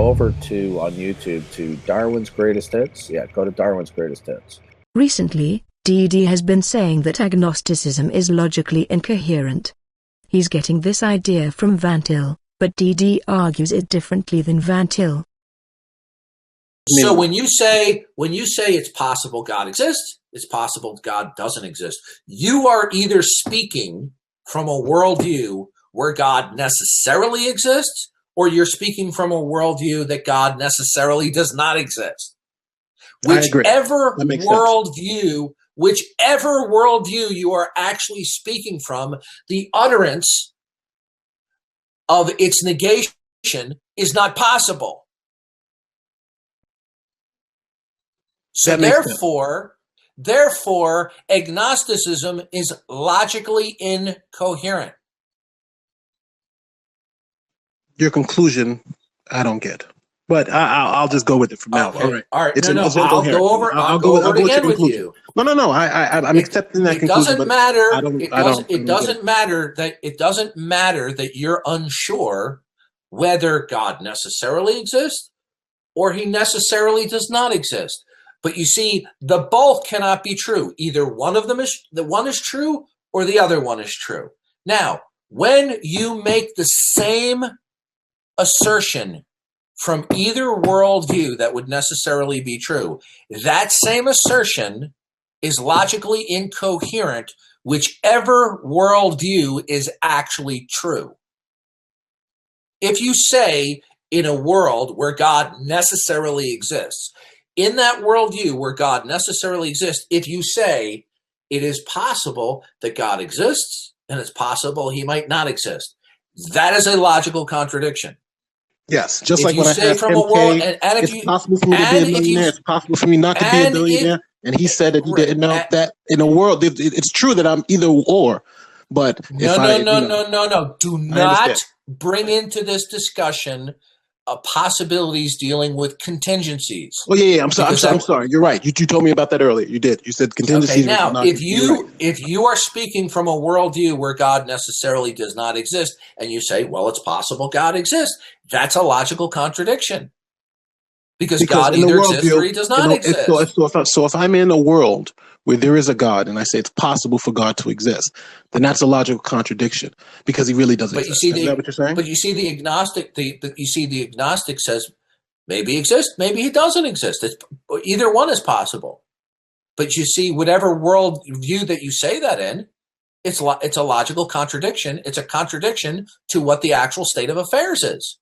over to on YouTube to Darwin's Greatest Hits. Yeah, go to Darwin's Greatest Hits. Recently, DD has been saying that agnosticism is logically incoherent. He's getting this idea from Van Til, but DD argues it differently than Van Til. So when you say it's possible God exists, it's possible God doesn't exist, you are either speaking from a worldview where God necessarily exists, or you're speaking from a worldview that God necessarily does not exist. Whichever worldview you are actually speaking from, the utterance of its negation is not possible. So therefore, agnosticism is logically incoherent. Your conclusion, I don't get, but I'll just go with it from now. Okay. All right. I'll go over it again with you. No. I'm accepting that conclusion. It doesn't matter that you're unsure whether God necessarily exists or he necessarily does not exist. But you see, the both cannot be true. Either one of them is true or the other one is true. Now, when you make the same assertion from either worldview that would necessarily be true, that same assertion is logically incoherent, whichever worldview is actually true. If you say in a world where God necessarily exists, in that worldview where God necessarily exists, if you say it is possible that God exists and it's possible he might not exist, that is a logical contradiction. Yes, just like when I asked MK, it's possible for me to be a millionaire, it's possible for me not to be a billionaire, and he said that he didn't know that in a world, it's true that I'm either or, but no. Do not bring into this discussion possibilities dealing with contingencies. Oh yeah. I'm sorry. You're right. You told me about that earlier. You did. You said contingencies. Okay, now, if you are speaking from a worldview where God necessarily does not exist, and you say, well, it's possible God exists, that's a logical contradiction. Because God either exists or he does not exist. So if I'm in a world where there is a God and I say it's possible for God to exist, then that's a logical contradiction because he really doesn't exist. Is that what you're saying? But you see the agnostic says maybe he exists, maybe he doesn't exist. Either one is possible. But you see, whatever world view that you say that in, it's a logical contradiction. It's a contradiction to what the actual state of affairs is.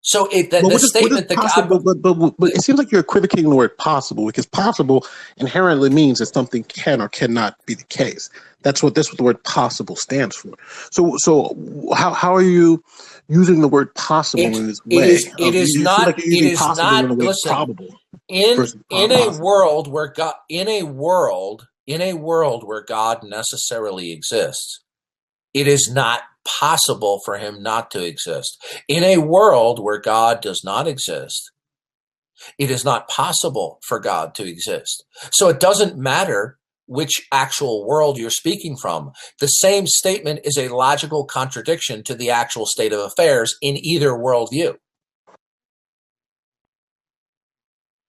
So but it seems like you're equivocating the word possible, because possible inherently means that something can or cannot be the case. That's what the word possible stands for. So how are you using the word possible in this way? It is not. Listen, probable. In a world where God necessarily exists, it is not possible for him not to exist. In a world where God does not exist, it is not possible for God to exist. So it doesn't matter which actual world you're speaking from. The same statement is a logical contradiction to the actual state of affairs in either worldview.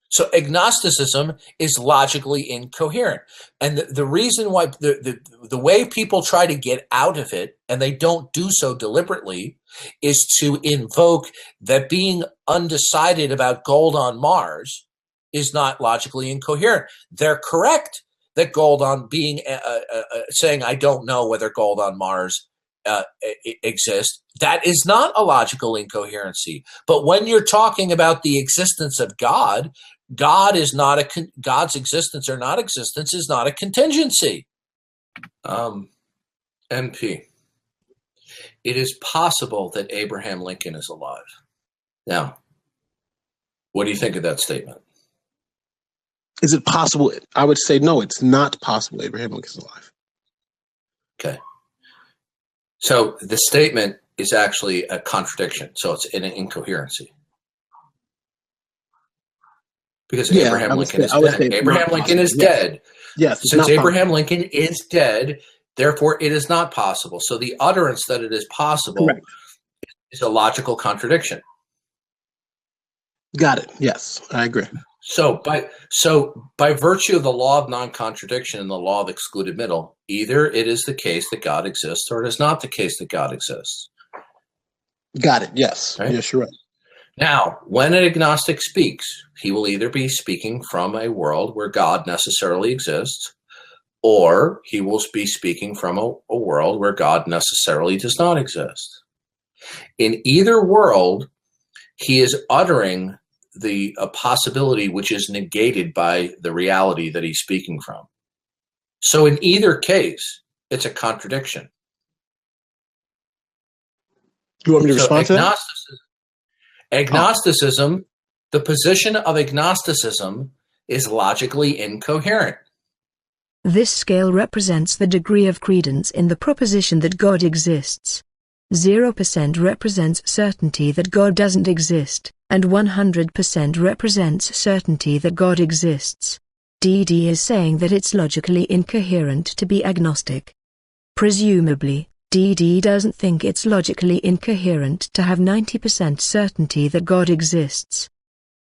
So agnosticism is logically incoherent. And the reason why the way people try to get out of it, and they don't do so deliberately, is to invoke that being undecided about gold on Mars is not logically incoherent. They're correct that gold on being saying I don't know whether gold on Mars exists. That is not a logical incoherency. But when you're talking about the existence of God, God's existence or not existence is not a contingency. NP. It is possible that Abraham Lincoln is alive. Now, what do you think of that statement? Is it possible? I would say no, it's not possible Abraham Lincoln is alive. Okay. So the statement is actually a contradiction. So it's an incoherency. Because Abraham Lincoln is dead. Abraham Lincoln is dead. Yes. Since Abraham Lincoln is dead, therefore it is not possible. So the utterance that it is possible is a logical contradiction. Got it. Yes, I agree. So by virtue of the law of non-contradiction and the law of excluded middle, either it is the case that God exists or it is not the case that God exists. Got it. Yes. Right? Yes, you're right. Now, when an agnostic speaks, he will either be speaking from a world where God necessarily exists, or he will be speaking from a world where God necessarily does not exist. In either world, he is uttering a possibility which is negated by the reality that he's speaking from. So in either case, it's a contradiction. You want me to respond to that? Agnosticism, the position of agnosticism is logically incoherent. This scale represents the degree of credence in the proposition that God exists. 0% represents certainty that God doesn't exist, and 100% represents certainty that God exists. DD is saying that it's logically incoherent to be agnostic. Presumably, DD doesn't think it's logically incoherent to have 90% certainty that God exists.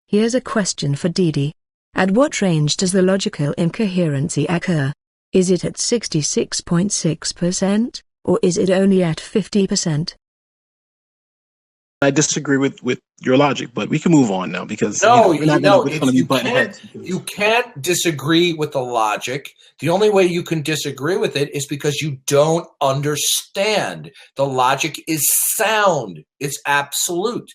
Here's a question for DD. At what range does the logical incoherency occur? Is it at 66.6%, or is it only at 50%? I disagree with your logic, but we can move on now because you can't disagree with the logic. The only way you can disagree with it is because you don't understand. The logic is sound. It's absolute.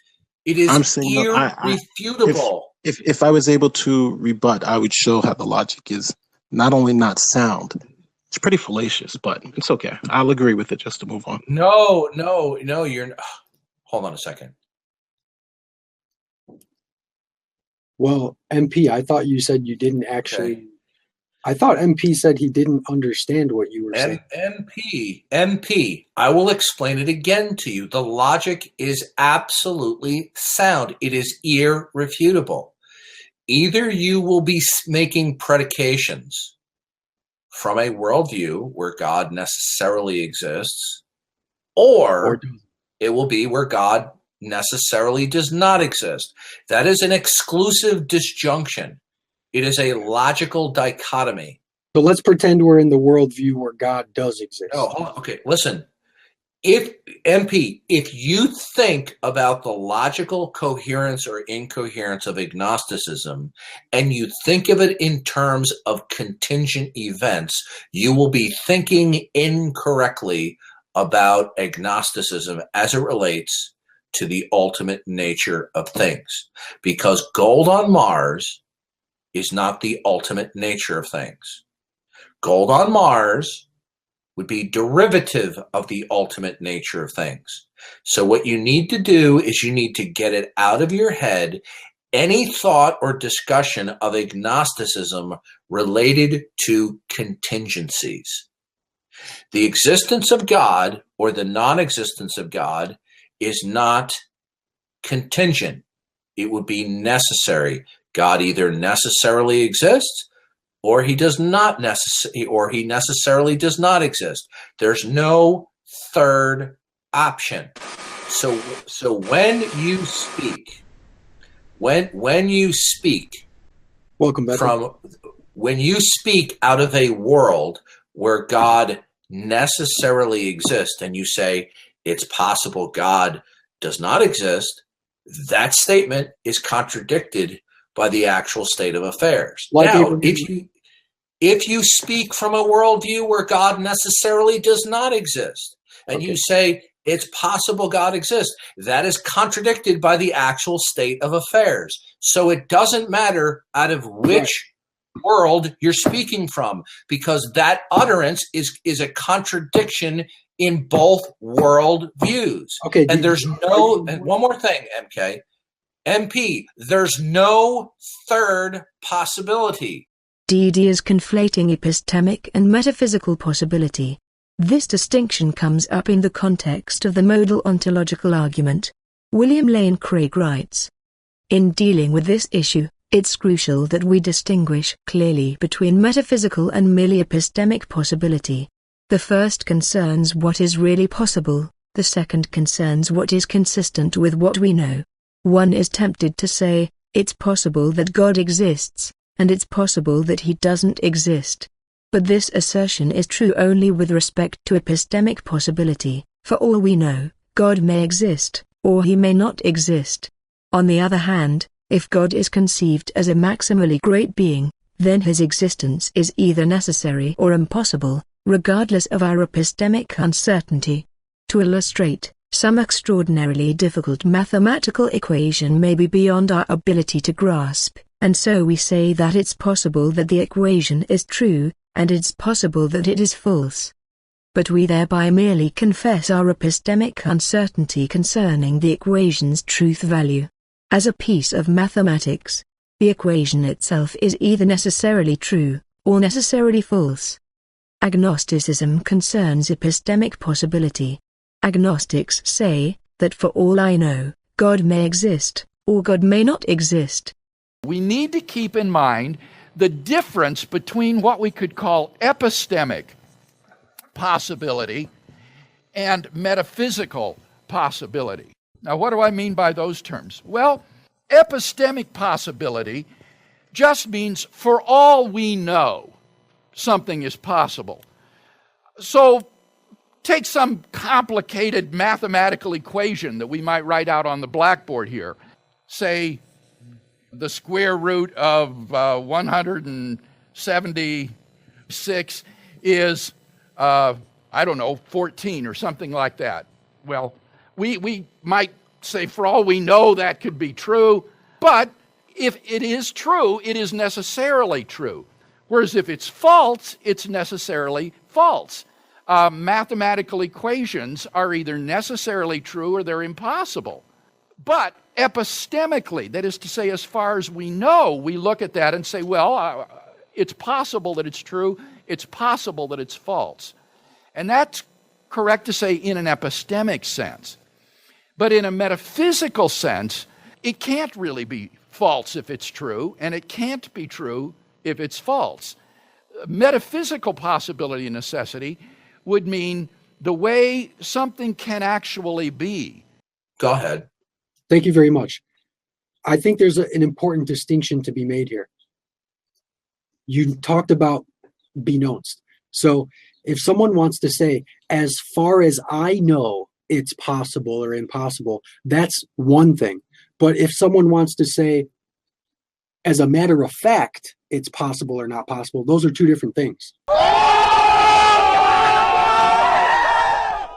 It is irrefutable. If I was able to rebut, I would show how the logic is not only not sound, it's pretty fallacious, but it's okay. I'll agree with it just to move on. No, you're... Hold on a second. Well, MP, I thought you said you didn't actually... Okay. I thought MP said he didn't understand what you were saying. MP, I will explain it again to you. The logic is absolutely sound. It is irrefutable. Either you will be making predications from a worldview where God necessarily exists, or it will be where God necessarily does not exist. That is an exclusive disjunction. It is a logical dichotomy. So let's pretend we're in the worldview where God does exist. Oh, okay. Listen, if you think about the logical coherence or incoherence of agnosticism, and you think of it in terms of contingent events, you will be thinking incorrectly about agnosticism as it relates to the ultimate nature of things. Because gold on Mars is not the ultimate nature of things. Gold on Mars would be derivative of the ultimate nature of things. So what you need to do is you need to get it out of your head, any thought or discussion of agnosticism related to contingencies. The existence of God or the non-existence of God is not contingent. It would be necessary. God either necessarily exists or he does not he necessarily does not exist. There's no third option. So when you speak, when you speak, welcome back. When you speak out of a world where God necessarily exists and you say it's possible God does not exist, that statement is contradicted by the actual state of affairs. Now, if you speak from a worldview where God necessarily does not exist, and you say it's possible God exists, that is contradicted by the actual state of affairs. So it doesn't matter out of which world you're speaking from, because that utterance is a contradiction in both world views. Okay, and there's no, and one more thing, MP, there's no third possibility. DD is conflating epistemic and metaphysical possibility. This distinction comes up in the context of the modal ontological argument. William Lane Craig writes, in dealing with this issue, it's crucial that we distinguish clearly between metaphysical and merely epistemic possibility. The first concerns what is really possible, the second concerns what is consistent with what we know. One is tempted to say, It's possible that God exists, and it's possible that he doesn't exist. But this assertion is true only with respect to epistemic possibility. For all we know, God may exist, or he may not exist. On the other hand, if God is conceived as a maximally great being, then his existence is either necessary or impossible, regardless of our epistemic uncertainty. To illustrate, some extraordinarily difficult mathematical equation may be beyond our ability to grasp, and so we say that it's possible that the equation is true, and it's possible that it is false. But we thereby merely confess our epistemic uncertainty concerning the equation's truth value. As a piece of mathematics, the equation itself is either necessarily true, or necessarily false. Agnosticism concerns epistemic possibility. Agnostics say that for all I know, God may exist, or God may not exist. We need to keep in mind the difference between what we could call epistemic possibility and metaphysical possibility. Now, what do I mean by those terms? Well, epistemic possibility just means for all we know, something is possible. So, take some complicated mathematical equation that we might write out on the blackboard here. Say, the square root of 176 is, 14 or something like that. Well, we might say for all we know that could be true, but if it is true, it is necessarily true. Whereas if it's false, it's necessarily false. Mathematical equations are either necessarily true or they're impossible. But epistemically, that is to say, as far as we know, we look at that and say, well, it's possible that it's true, it's possible that it's false. And that's correct to say in an epistemic sense. But in a metaphysical sense, it can't really be false if it's true, and it can't be true if it's false. Metaphysical possibility and necessity would mean the way something can actually be. Go ahead. Thank you very much. I think there's an important distinction to be made here. You talked about beknownst. So if someone wants to say, as far as I know, it's possible or impossible, that's one thing. But if someone wants to say, as a matter of fact, it's possible or not possible, those are two different things.